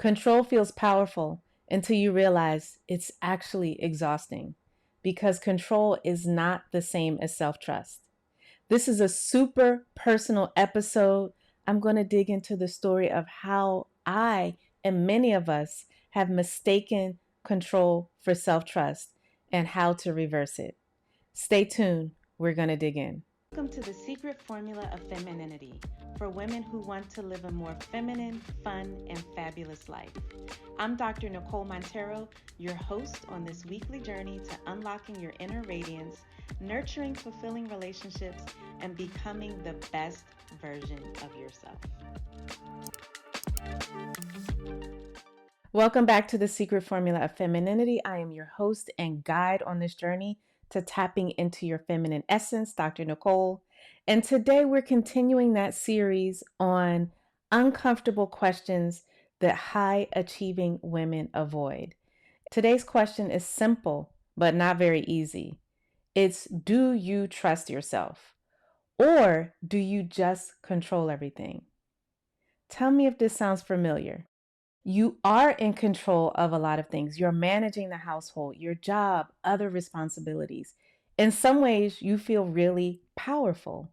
Control feels powerful until you realize it's actually exhausting because control is not the same as self-trust. This is a super personal episode. I'm going to dig into the story of how I and many of us have mistaken control for self-trust and how to reverse it. Stay tuned. We're going to dig in. Welcome to the secret formula of femininity for women who want to live a more feminine, fun, and fabulous life. I'm Dr. Nicole Monteiro, your host on this weekly journey to unlocking your inner radiance, nurturing fulfilling relationships, and becoming the best version of yourself. Welcome back to the secret formula of femininity. I am your host and guide on this journey to tapping into your feminine essence, Dr. Nicole. And today we're continuing that series on uncomfortable questions that high achieving women avoid. Today's question is simple, but not very easy. It's, do you trust yourself? Or do you just control everything? Tell me if this sounds familiar. You are in control of a lot of things. You're managing the household, your job, other responsibilities. In some ways, you feel really powerful.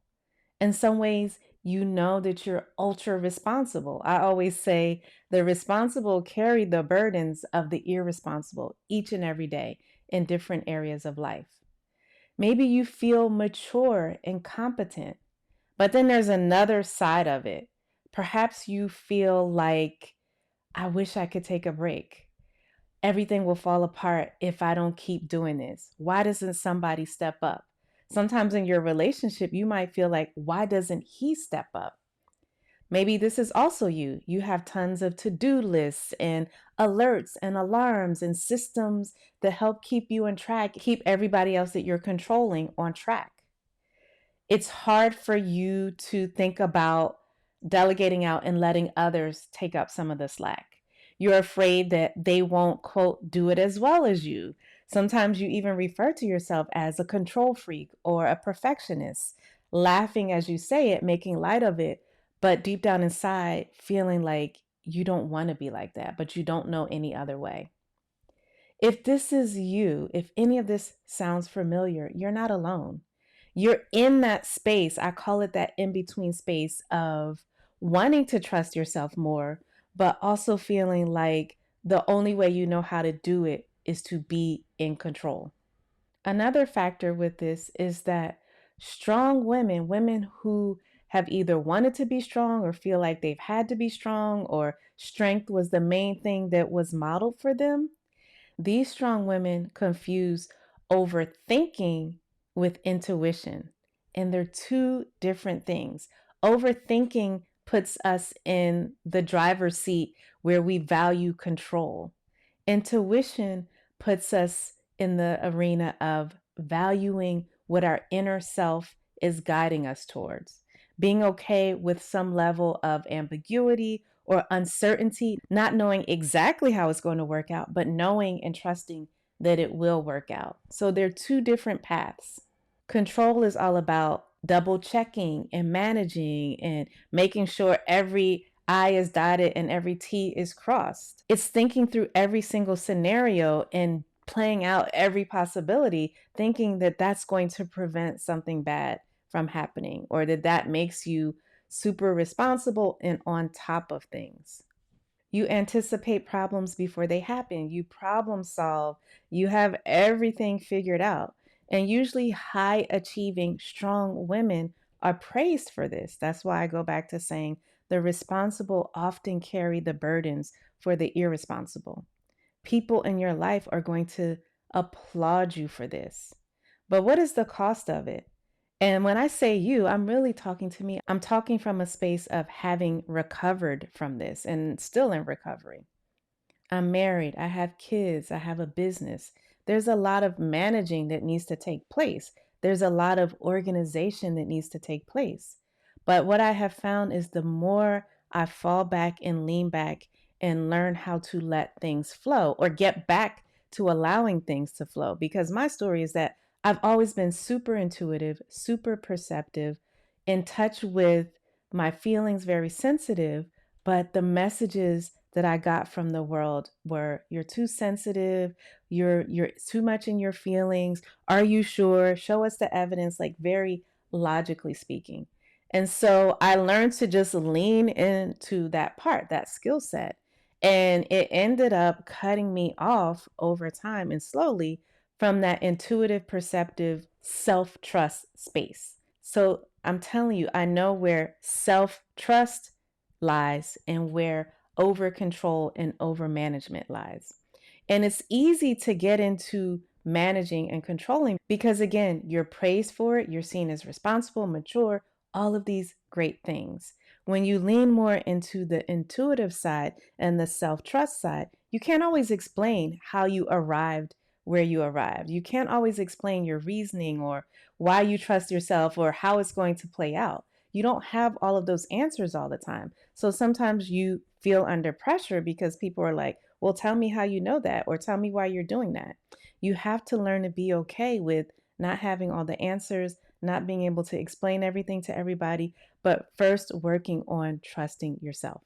In some ways, you know that you're ultra responsible. I always say the responsible carry the burdens of the irresponsible each and every day in different areas of life. Maybe you feel mature and competent, but then there's another side of it. Perhaps you feel like, I wish I could take a break. Everything will fall apart if I don't keep doing this. Why doesn't somebody step up? Sometimes in your relationship, you might feel like, why doesn't he step up? Maybe this is also you. You have tons of to-do lists and alerts and alarms and systems that help keep you on track, keep everybody else that you're controlling on track. It's hard for you to think about delegating out and letting others take up some of the slack. You're afraid that they won't, quote, do it as well as you. Sometimes you even refer to yourself as a control freak or a perfectionist, laughing as you say it, making light of it, but deep down inside, feeling like you don't want to be like that, but you don't know any other way. If this is you, if any of this sounds familiar, you're not alone. You're in that space. I call it that in-between space of wanting to trust yourself more, but also feeling like the only way you know how to do it is to be in control. Another factor with this is that strong women, women who have either wanted to be strong or feel like they've had to be strong or strength was the main thing that was modeled for them, these strong women confuse overthinking with intuition, and they're two different things. Overthinking puts us in the driver's seat where we value control. Intuition puts us in the arena of valuing what our inner self is guiding us towards, being okay with some level of ambiguity or uncertainty, not knowing exactly how it's going to work out, but knowing and trusting that it will work out. So they're two different paths. Control is all about double checking and managing and making sure every I is dotted and every T is crossed. It's thinking through every single scenario and playing out every possibility, thinking that that's going to prevent something bad from happening or that makes you super responsible and on top of things. You anticipate problems before they happen. You problem solve. You have everything figured out. And usually high achieving, strong women are praised for this. That's why I go back to saying the responsible often carry the burdens for the irresponsible. People in your life are going to applaud you for this. But what is the cost of it? And when I say you, I'm really talking to me. I'm talking from a space of having recovered from this and still in recovery. I'm married. I have kids. I have a business. There's a lot of managing that needs to take place. There's a lot of organization that needs to take place. But what I have found is the more I fall back and lean back and learn how to let things flow or get back to allowing things to flow, because my story is that I've always been super intuitive, super perceptive, in touch with my feelings, very sensitive, but the messages that I got from the world were you're too sensitive, you're too much in your feelings. Are you sure? Show us the evidence, like very logically speaking. And so I learned to just lean into that part, that skill set. And it ended up cutting me off over time and slowly from that intuitive, perceptive, self trust space. So I'm telling you, I know where self trust lies and where over control and over management lies. And it's easy to get into managing and controlling because, again, you're praised for it, you're seen as responsible, mature, all of these great things. When you lean more into the intuitive side and the self trust side, you can't always explain how you arrived where you arrived. You can't always explain your reasoning or why you trust yourself or how it's going to play out. You don't have all of those answers all the time. So sometimes you feel under pressure because people are like, well, tell me how you know that, or tell me why you're doing that. You have to learn to be okay with not having all the answers, not being able to explain everything to everybody, but first working on trusting yourself.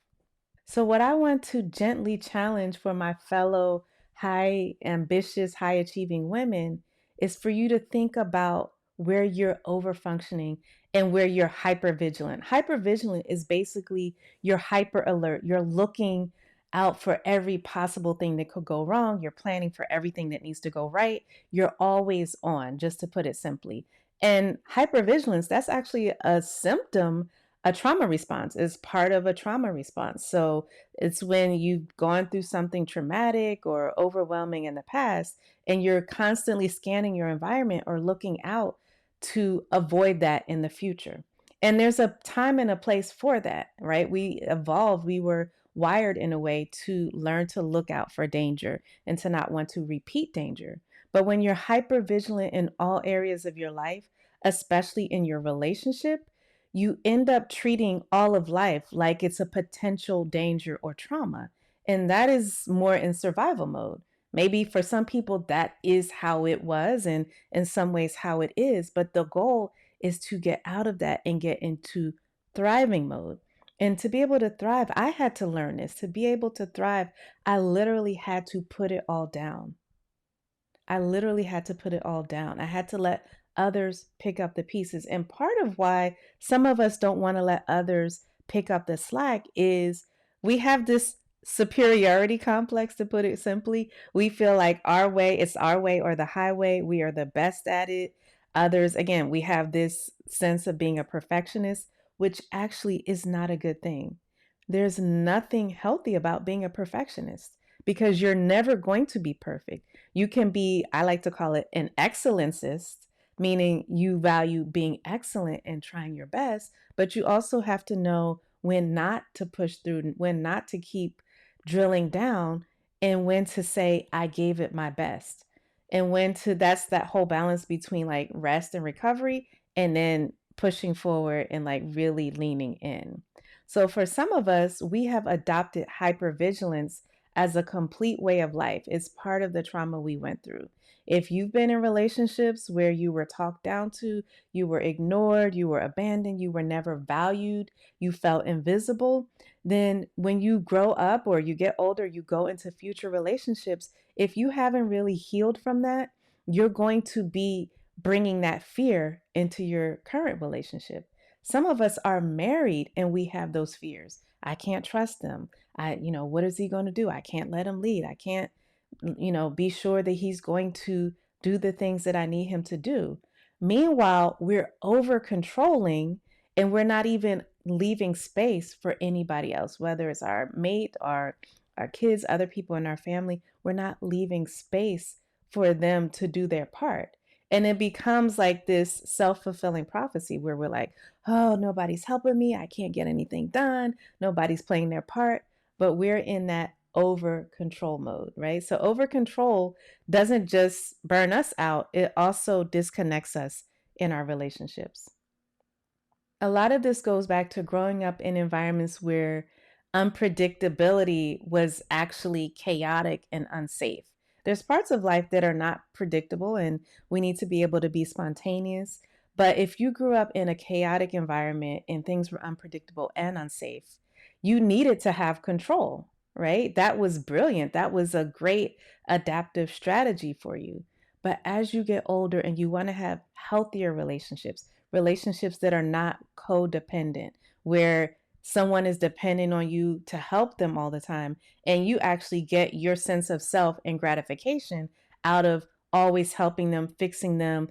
So, what I want to gently challenge for my fellow high ambitious, high achieving women is for you to think about where you're over functioning and where you're hyper vigilant. Hyper vigilant is basically you're hyper alert. You're looking out for every possible thing that could go wrong. You're planning for everything that needs to go right. You're always on, just to put it simply. And hypervigilance, that's actually a symptom, a trauma response is part of a trauma response. So it's when you've gone through something traumatic or overwhelming in the past, and you're constantly scanning your environment or looking out to avoid that in the future. And there's a time and a place for that, right? We evolved, we were wired in a way to learn to look out for danger and to not want to repeat danger. But when you're hyper vigilant in all areas of your life, especially in your relationship, you end up treating all of life like it's a potential danger or trauma. And that is more in survival mode. Maybe for some people, that is how it was, and in some ways, how it is. But the goal is to get out of that and get into thriving mode. And to be able to thrive, I had to learn this. To be able to thrive, I literally had to put it all down. I literally had to put it all down. I had to let others pick up the pieces. And part of why some of us don't want to let others pick up the slack is we have this superiority complex, to put it simply. We feel like our way, it's our way or the highway. We are the best at it. Others, again, we have this sense of being a perfectionist, which actually is not a good thing. There's nothing healthy about being a perfectionist because you're never going to be perfect. You can be, I like to call it an excellencist, meaning you value being excellent and trying your best, but you also have to know when not to push through, when not to keep drilling down, and when to say, I gave it my best. And when to, that's that whole balance between like rest and recovery, and then pushing forward and like really leaning in. So for some of us, we have adopted hypervigilance as a complete way of life. It's part of the trauma we went through. If you've been in relationships where you were talked down to, you were ignored, you were abandoned, you were never valued, you felt invisible, then when you grow up or you get older, you go into future relationships, if you haven't really healed from that, you're going to be bringing that fear into your current relationship. Some of us are married and we have those fears. I can't trust them. What is he going to do? I can't let him lead. I can't, be sure that he's going to do the things that I need him to do. Meanwhile, we're over controlling and we're not even leaving space for anybody else, whether it's our mate, our kids, other people in our family. We're not leaving space for them to do their part. And it becomes like this self-fulfilling prophecy where we're like, oh, nobody's helping me. I can't get anything done. Nobody's playing their part. But we're in that over control mode, right? So over control doesn't just burn us out, it also disconnects us in our relationships. A lot of this goes back to growing up in environments where unpredictability was actually chaotic and unsafe. There's parts of life that are not predictable, and we need to be able to be spontaneous. But if you grew up in a chaotic environment and things were unpredictable and unsafe, you needed to have control. right? That was brilliant. That was a great adaptive strategy for you. But as you get older and you want to have healthier relationships, relationships that are not codependent, where someone is depending on you to help them all the time, and you actually get your sense of self and gratification out of always helping them, fixing them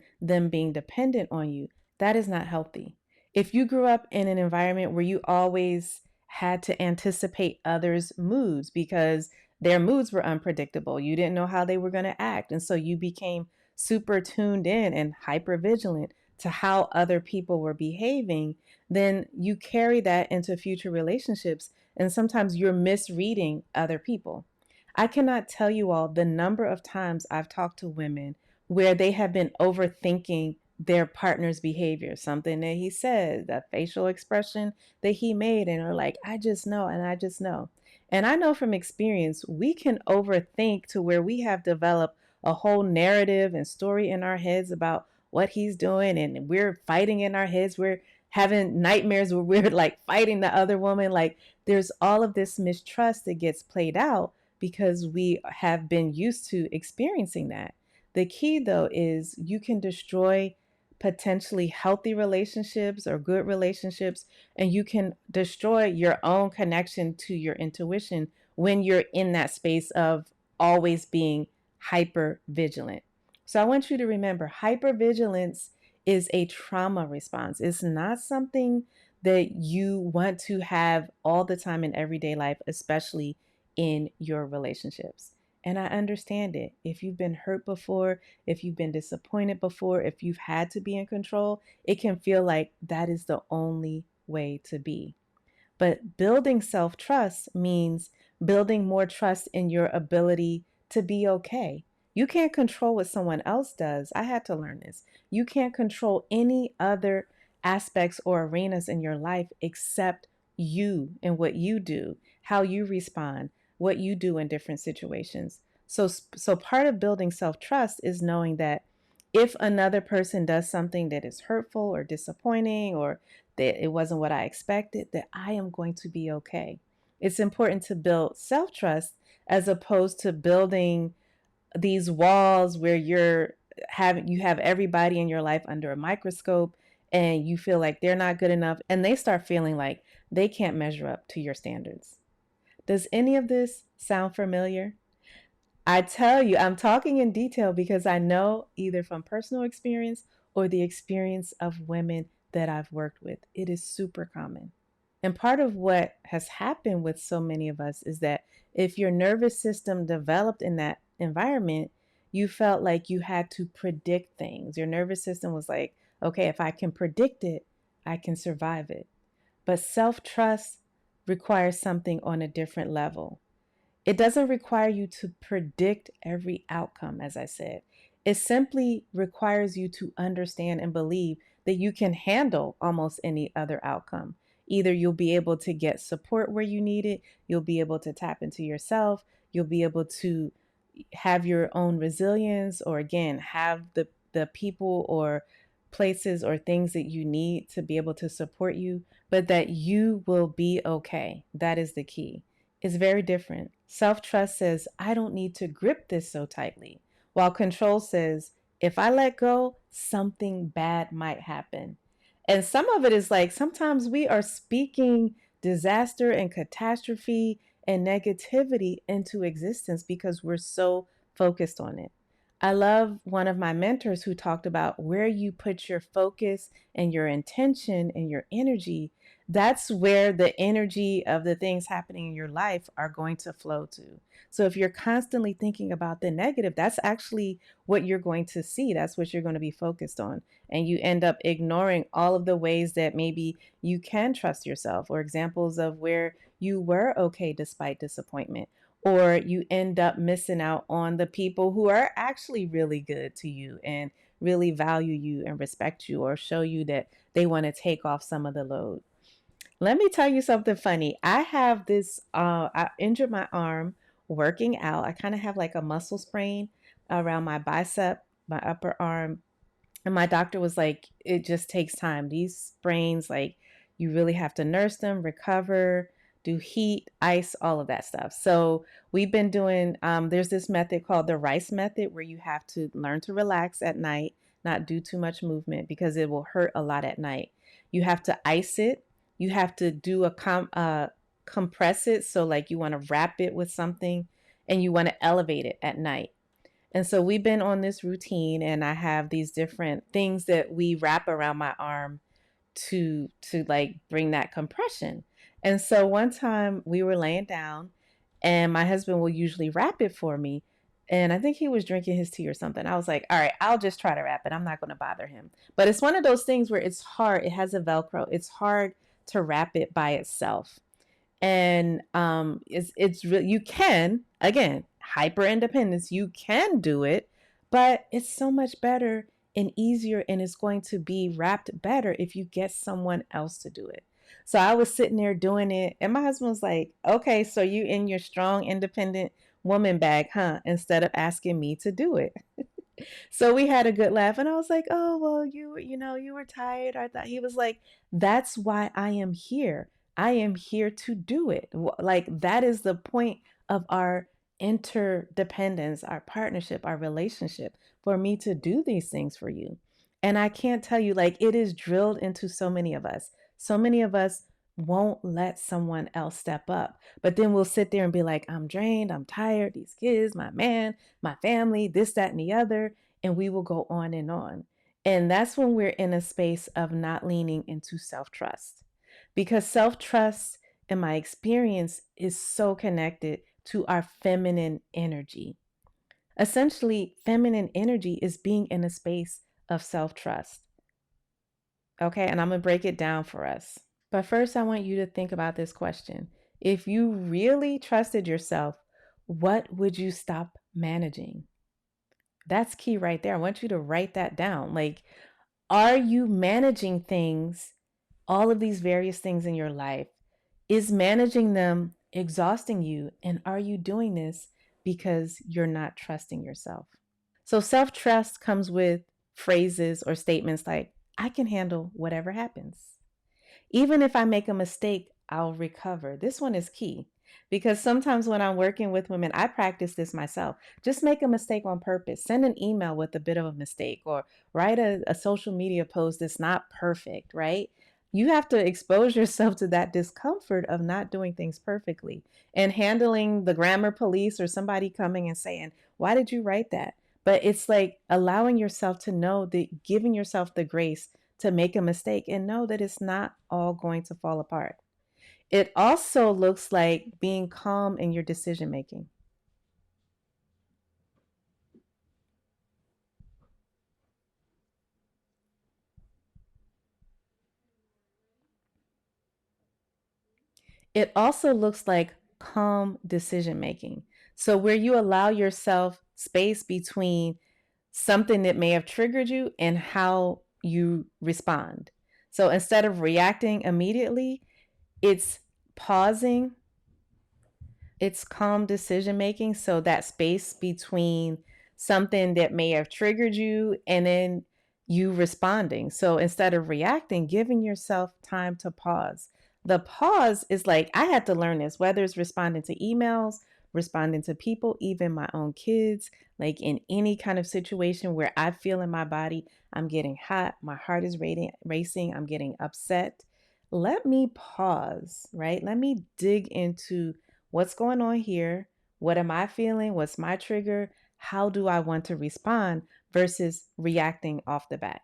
being dependent on you, that is not healthy. If you grew up in an environment where you always had to anticipate others' moods because their moods were unpredictable. You didn't know how they were going to act. And so you became super tuned in and hyper vigilant to how other people were behaving. Then you carry that into future relationships. And sometimes you're misreading other people. I cannot tell you all the number of times I've talked to women where they have been overthinking their partner's behavior, something that he said, that facial expression that he made, and are like, I just know, and I just know. And I know from experience, we can overthink to where we have developed a whole narrative and story in our heads about what he's doing, and we're fighting in our heads. We're having nightmares where we're like fighting the other woman. Like there's all of this mistrust that gets played out because we have been used to experiencing that. The key, though, is you can destroy potentially healthy relationships or good relationships, and you can destroy your own connection to your intuition when you're in that space of always being hyper vigilant. So I want you to remember hyper vigilance is a trauma response. It's not something that you want to have all the time in everyday life, especially in your relationships. And I understand it. If you've been hurt before, if you've been disappointed before, if you've had to be in control, it can feel like that is the only way to be. But building self trust means building more trust in your ability to be okay. You can't control what someone else does. I had to learn this. You can't control any other aspects or arenas in your life except you and what you do, how you respond, what you do in different situations. So part of building self trust is knowing that if another person does something that is hurtful or disappointing or that it wasn't what I expected, that I am going to be okay. It's important to build self trust as opposed to building these walls where you have everybody in your life under a microscope and you feel like they're not good enough and they start feeling like they can't measure up to your standards. Does any of this sound familiar? I tell you, I'm talking in detail because I know either from personal experience or the experience of women that I've worked with. It is super common. And part of what has happened with so many of us is that if your nervous system developed in that environment, you felt like you had to predict things. Your nervous system was like, okay, if I can predict it, I can survive it. But self trust requires something on a different level. It doesn't require you to predict every outcome, as I said. It simply requires you to understand and believe that you can handle almost any other outcome. Either you'll be able to get support where you need it, you'll be able to tap into yourself, you'll be able to have your own resilience, or again, have the people or places or things that you need to be able to support you, but that you will be okay. That is the key. It's very different. Self trust says, I don't need to grip this so tightly, while control says, if I let go, something bad might happen. And some of it is like sometimes we are speaking disaster and catastrophe and negativity into existence because we're so focused on it. I love one of my mentors who talked about where you put your focus and your intention and your energy. That's where the energy of the things happening in your life are going to flow to. So if you're constantly thinking about the negative, that's actually what you're going to see. That's what you're going to be focused on. And you end up ignoring all of the ways that maybe you can trust yourself, or examples of where you were okay despite disappointment, or you end up missing out on the people who are actually really good to you and really value you and respect you, or show you that they want to take off some of the load. Let me tell you something funny. I have this, I injured my arm working out. I kind of have like a muscle sprain around my bicep, my upper arm. And my doctor was like, it just takes time. These sprains, like, you really have to nurse them, recover. do heat, ice, all of that stuff. So we've been doing, there's this method called the rice method where you have to learn to relax at night, not do too much movement because it will hurt a lot at night. You have to ice it. You have to do compress it. So like you want to wrap it with something and you want to elevate it at night. And so we've been on this routine and I have these different things that we wrap around my arm to like bring that compression. And so one time we were laying down and my husband will usually wrap it for me. And I think he was drinking his tea or something. I was like, all right, I'll just try to wrap it. I'm not going to bother him. But it's one of those things where it's hard. It has a Velcro. It's hard to wrap it by itself. And you can, again, hyper independence, you can do it, but it's so much better and easier, and it's going to be wrapped better if you get someone else to do it. So I was sitting there doing it and my husband was like, okay, so you in your strong independent woman bag, huh, instead of asking me to do it. So we had a good laugh and I was like, oh, well, you were tired. I thought. He was like, that's why I am here. I am here to do it. Like that is the point of our interdependence, our partnership, our relationship, for me to do these things for you. And I can't tell you, like, it is drilled into so many of us. So many of us won't let someone else step up. But then we'll sit there and be like, I'm drained, I'm tired, these kids, my man, my family, this, that, and the other. And we will go on and on. And that's when we're in a space of not leaning into self trust. Because self trust, in my experience, is so connected to our feminine energy. Essentially, feminine energy is being in a space of self trust. Okay, and I'm gonna break it down for us. But first, I want you to think about this question. If you really trusted yourself, what would you stop managing? That's key right there. I want you to write that down. Like, are you managing things, all of these various things in your life? Is managing them exhausting you? And are you doing this because you're not trusting yourself? So, self trust comes with phrases or statements like, I can handle whatever happens. Even if I make a mistake, I'll recover. This one is key because sometimes when I'm working with women, I practice this myself. Just make a mistake on purpose. Send an email with a bit of a mistake or write a social media post that's not perfect, right? You have to expose yourself to that discomfort of not doing things perfectly and handling the grammar police or somebody coming and saying, why did you write that? But it's like allowing yourself to know that, giving yourself the grace to make a mistake and know that it's not all going to fall apart. It also looks like being calm in your decision making. It also looks like calm decision making. So, where you allow yourself space between something that may have triggered you and how you respond. So, instead of reacting immediately, it's pausing, it's calm decision making. So that space between something that may have triggered you and then you responding. So instead of reacting, giving yourself time to pause. The pause is like, I had to learn this, whether it's responding to emails, responding to people, even my own kids, like in any kind of situation where I feel in my body, I'm getting hot, my heart is racing, I'm getting upset. Let me pause, right? Let me dig into what's going on here? What am I feeling? What's my trigger? How do I want to respond versus reacting off the bat?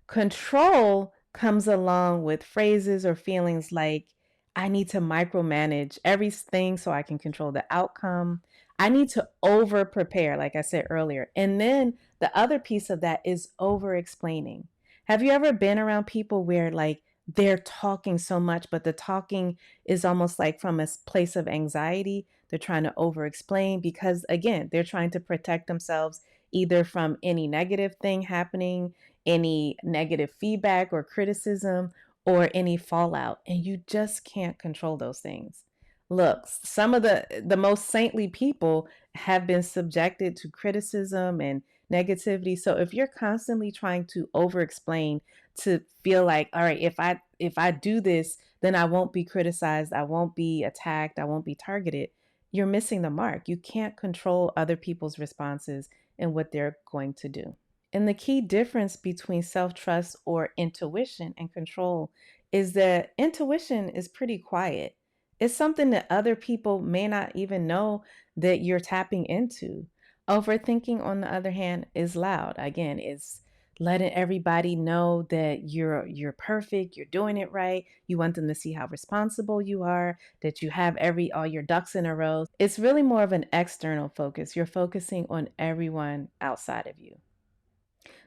Control comes along with phrases or feelings like, I need to micromanage everything so I can control the outcome. I need to over prepare, like I said earlier. And then the other piece of that is over explaining. Have you ever been around people where like they're talking so much, but the talking is almost like from a place of anxiety? They're trying to over explain because, again, they're trying to protect themselves either from any negative thing happening, any negative feedback or criticism, or any fallout. And you just can't control those things. Look, some of the most saintly people have been subjected to criticism and negativity. So if you're constantly trying to over explain, to feel like, all right, if I do this, then I won't be criticized, I won't be attacked, I won't be targeted. You're missing the mark. You can't control other people's responses and what they're going to do. And the key difference between self trust or intuition and control is that intuition is pretty quiet. It's something that other people may not even know that you're tapping into. Overthinking, on the other hand, is loud. Again, it's letting everybody know that you're perfect, you're doing it right. You want them to see how responsible you are, that you have every all your ducks in a row. It's really more of an external focus. You're focusing on everyone outside of you.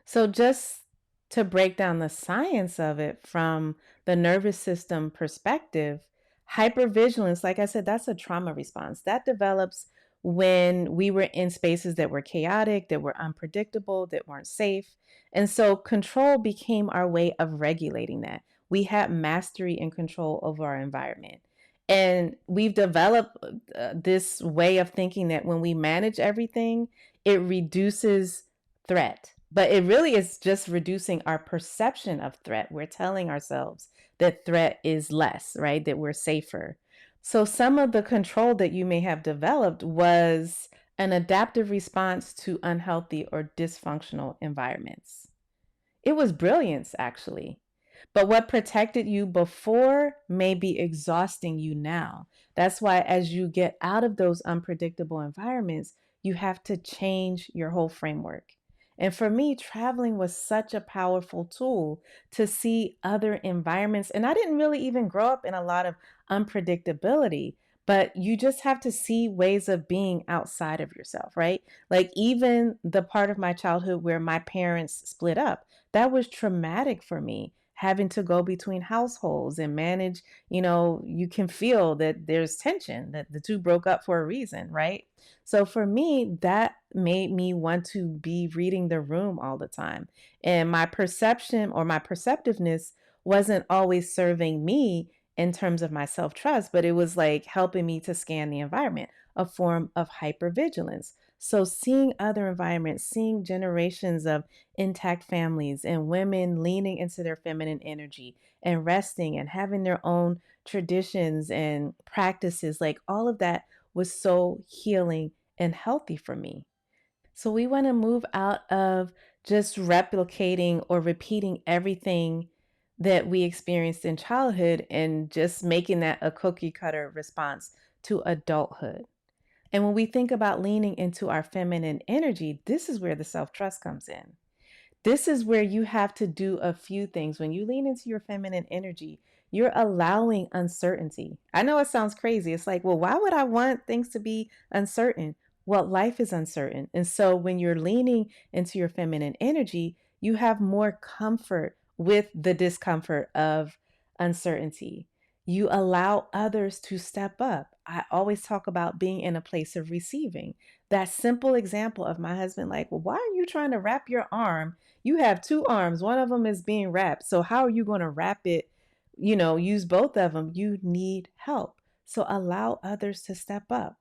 So, just to break down the science of it from the nervous system perspective, hypervigilance, like I said, that's a trauma response that develops when we were in spaces that were chaotic, that were unpredictable, that weren't safe. And so, control became our way of regulating that. We had mastery and control over our environment. And we've developed this way of thinking that when we manage everything, it reduces threat. But it really is just reducing our perception of threat. We're telling ourselves that threat is less, right? That we're safer. So some of the control that you may have developed was an adaptive response to unhealthy or dysfunctional environments. It was brilliance, actually. But what protected you before may be exhausting you now. That's why, as you get out of those unpredictable environments, you have to change your whole framework. And for me, traveling was such a powerful tool to see other environments. And I didn't really even grow up in a lot of unpredictability, but you just have to see ways of being outside of yourself, right? Like, even the part of my childhood where my parents split up, that was traumatic for me, having to go between households and manage. You can feel that there's tension, that the two broke up for a reason, right? So for me, that made me want to be reading the room all the time. And my perception or my perceptiveness wasn't always serving me in terms of my self trust, but it was like helping me to scan the environment, a form of hypervigilance. So seeing other environments, seeing generations of intact families and women leaning into their feminine energy and resting and having their own traditions and practices, like all of that was so healing and healthy for me. So we want to move out of just replicating or repeating everything that we experienced in childhood and just making that a cookie cutter response to adulthood. And when we think about leaning into our feminine energy, this is where the self trust comes in. This is where you have to do a few things. When you lean into your feminine energy, you're allowing uncertainty. I know it sounds crazy. It's like, well, why would I want things to be uncertain? Well, life is uncertain. And so when you're leaning into your feminine energy, you have more comfort with the discomfort of uncertainty. You allow others to step up. I always talk about being in a place of receiving. That simple example of my husband, like, well, why are you trying to wrap your arm? You have two arms, one of them is being wrapped. So, how are you going to wrap it? Use both of them. You need help. So, allow others to step up.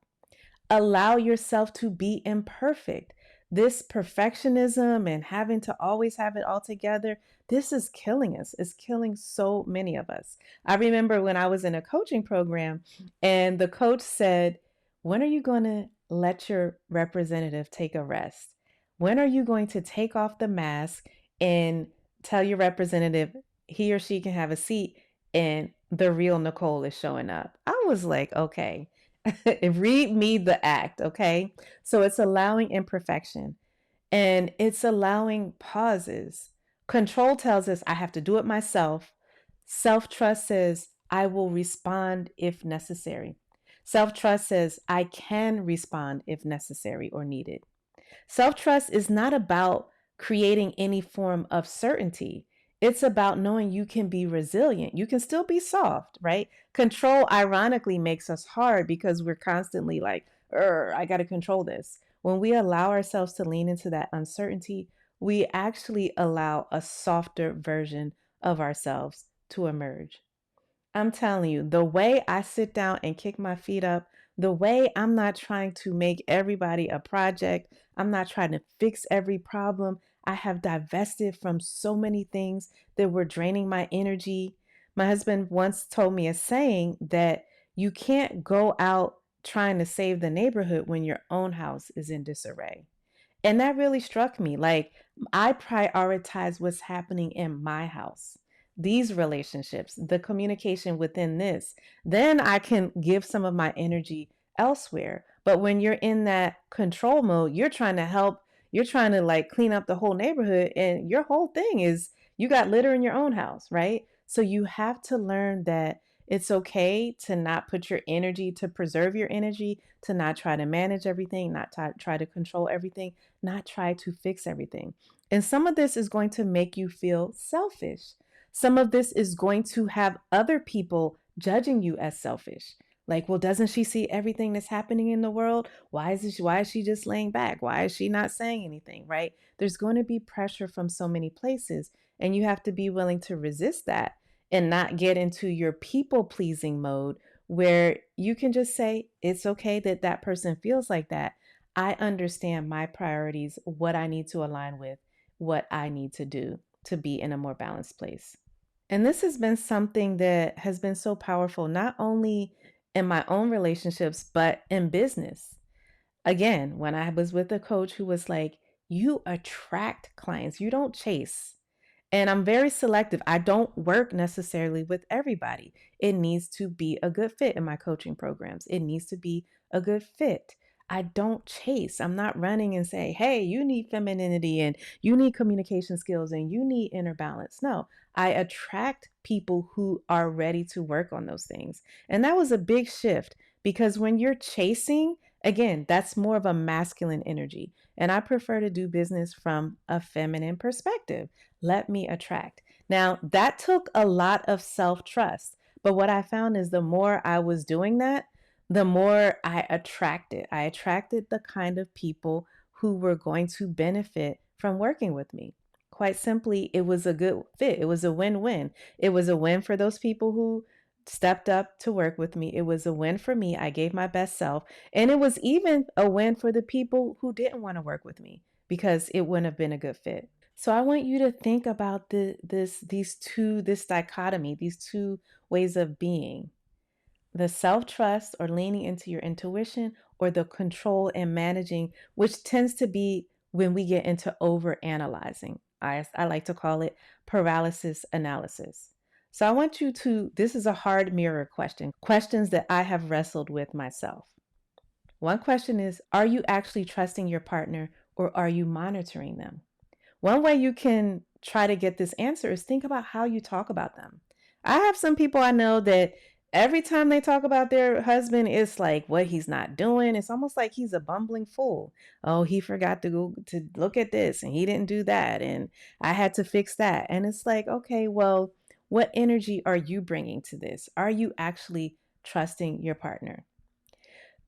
Allow yourself to be imperfect. This perfectionism and having to always have it all together, this is killing us. It's killing so many of us. I remember when I was in a coaching program and the coach said, when are you going to let your representative take a rest? When are you going to take off the mask and tell your representative he or she can have a seat and the real Nicole is showing up? I was like, okay. Read me the act, okay? So it's allowing imperfection and it's allowing pauses. Control tells us I have to do it myself. Self trust says I will respond if necessary. Self trust says I can respond if necessary or needed. Self trust is not about creating any form of certainty. It's about knowing you can be resilient. You can still be soft, right? Control, ironically, makes us hard because we're constantly like, I got to control this. When we allow ourselves to lean into that uncertainty, we actually allow a softer version of ourselves to emerge. I'm telling you, the way I sit down and kick my feet up The way I'm not trying to make everybody a project, I'm not trying to fix every problem. I have divested from so many things that were draining my energy. My husband once told me a saying that you can't go out trying to save the neighborhood when your own house is in disarray. And that really struck me. Like, I prioritize what's happening in my house, these relationships, the communication within this. Then I can give some of my energy elsewhere. But when you're in that control mode, you're trying to help, you're trying to like clean up the whole neighborhood, and your whole thing is you got litter in your own house, right? So you have to learn that it's okay to not put your energy, to preserve your energy, to not try to manage everything, not try to control everything, not try to fix everything. And some of this is going to make you feel selfish. Some of this is going to have other people judging you as selfish. Like, well, doesn't she see everything that's happening in the world? Why is she just laying back? Why is she not saying anything, right? There's going to be pressure from so many places, and you have to be willing to resist that and not get into your people pleasing mode where you can just say, it's okay that that person feels like that. I understand my priorities, what I need to align with, what I need to do to be in a more balanced place. And this has been something that has been so powerful, not only in my own relationships, but in business. Again, when I was with a coach who was like, you attract clients, you don't chase. And I'm very selective. I don't work necessarily with everybody. It needs to be a good fit in my coaching programs. It needs to be a good fit. I don't chase. I'm not running and say, hey, you need femininity and you need communication skills and you need inner balance. No, I attract people who are ready to work on those things. And that was a big shift because when you're chasing, again, that's more of a masculine energy. And I prefer to do business from a feminine perspective. Let me attract. Now, that took a lot of self trust. But what I found is the more I was doing that, the more I attracted. I attracted the kind of people who were going to benefit from working with me. Quite simply, it was a good fit. It was a win win. It was a win for those people who stepped up to work with me. It was a win for me. I gave my best self. And it was even a win for the people who didn't want to work with me because it wouldn't have been a good fit. So I want you to think about this dichotomy, these two ways of being: the self-trust or leaning into your intuition, or the control and managing, which tends to be when we get into over analyzing. I like to call it paralysis analysis. So I want you to, this is a hard mirror question, questions that I have wrestled with myself. One question is, are you actually trusting your partner, or are you monitoring them? One way you can try to get this answer is think about how you talk about them. I have some people I know that every time they talk about their husband, it's like what he's not doing. It's almost like he's a bumbling fool. Oh, he forgot to go to look at this and he didn't do that. And I had to fix that. And it's like, okay, well, what energy are you bringing to this? Are you actually trusting your partner?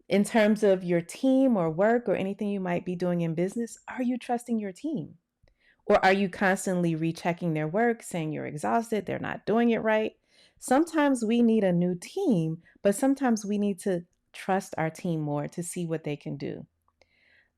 In terms of your team or work or anything you might be doing in business, are you trusting your team? Or are you constantly rechecking their work, saying you're exhausted, they're not doing it right? Sometimes we need a new team, but sometimes we need to trust our team more to see what they can do.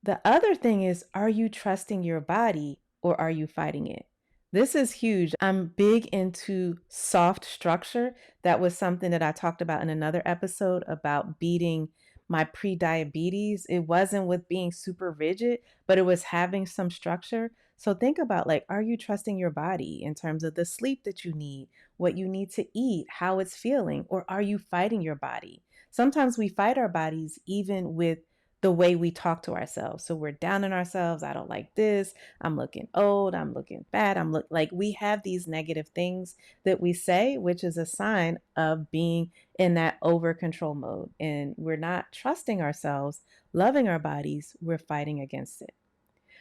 The other thing is, are you trusting your body, or are you fighting it? This is huge. I'm big into soft structure. That was something that I talked about in another episode about beating my pre-diabetes. It wasn't with being super rigid, but it was having some structure. So think about, like, are you trusting your body in terms of the sleep that you need, what you need to eat, how it's feeling, or are you fighting your body? Sometimes we fight our bodies even with the way we talk to ourselves. So we're down on ourselves. I don't like this. I'm looking old. I'm looking fat. I'm look like we have these negative things that we say, which is a sign of being in that over control mode. And we're not trusting ourselves, loving our bodies. We're fighting against it.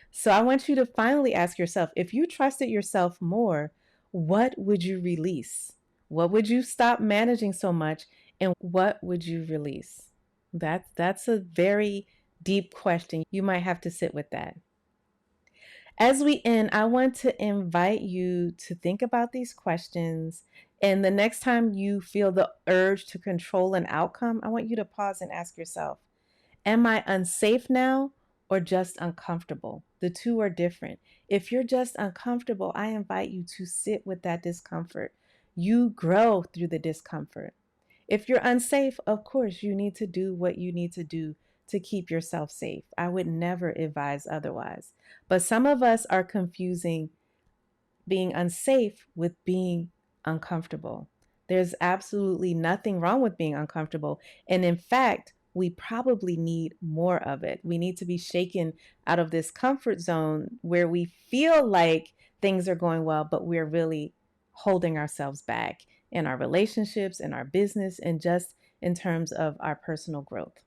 So I want you to finally ask yourself, if you trusted yourself more, what would you release? What would you stop managing so much? And what would you release? That's a very deep question. You might have to sit with that. As we end, I want to invite you to think about these questions And the next time you feel the urge to control an outcome, I want you to pause and ask yourself, am I unsafe now or just uncomfortable? The two are different. If you're just uncomfortable, I invite you to sit with that discomfort. You grow through the discomfort. If you're unsafe, of course, you need to do what you need to do to keep yourself safe. I would never advise otherwise. But some of us are confusing being unsafe with being uncomfortable. There's absolutely nothing wrong with being uncomfortable. And in fact, we probably need more of it. We need to be shaken out of this comfort zone where we feel like things are going well, but we're really holding ourselves back in our relationships, in our business, and just in terms of our personal growth.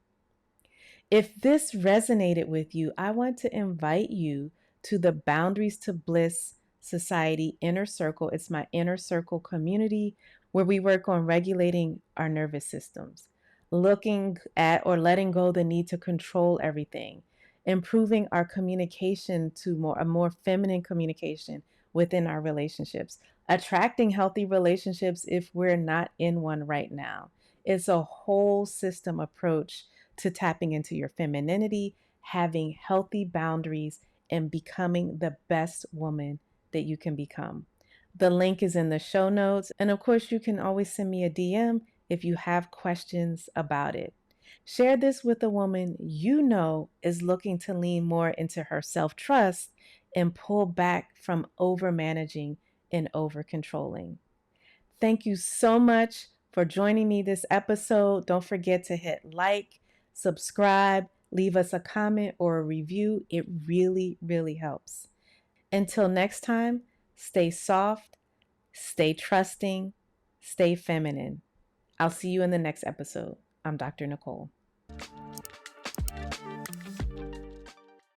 If this resonated with you, I want to invite you to the Boundaries to Bliss Society Inner Circle. It's my inner circle community where we work on regulating our nervous systems, looking at or letting go the need to control everything, improving our communication to a more feminine communication within our relationships, attracting healthy relationships if we're not in one right now. It's a whole system approach to tapping into your femininity, having healthy boundaries, and becoming the best woman that you can become. The link is in the show notes. And of course, you can always send me a DM if you have questions about it. Share this with a woman you know is looking to lean more into her self trust and pull back from over managing and over controlling. Thank you so much for joining me this episode. Don't forget to hit like, subscribe, leave us a comment or a review. It really, really helps. Until next time, stay soft, stay trusting, stay feminine. I'll see you in the next episode. I'm Dr. Nicole.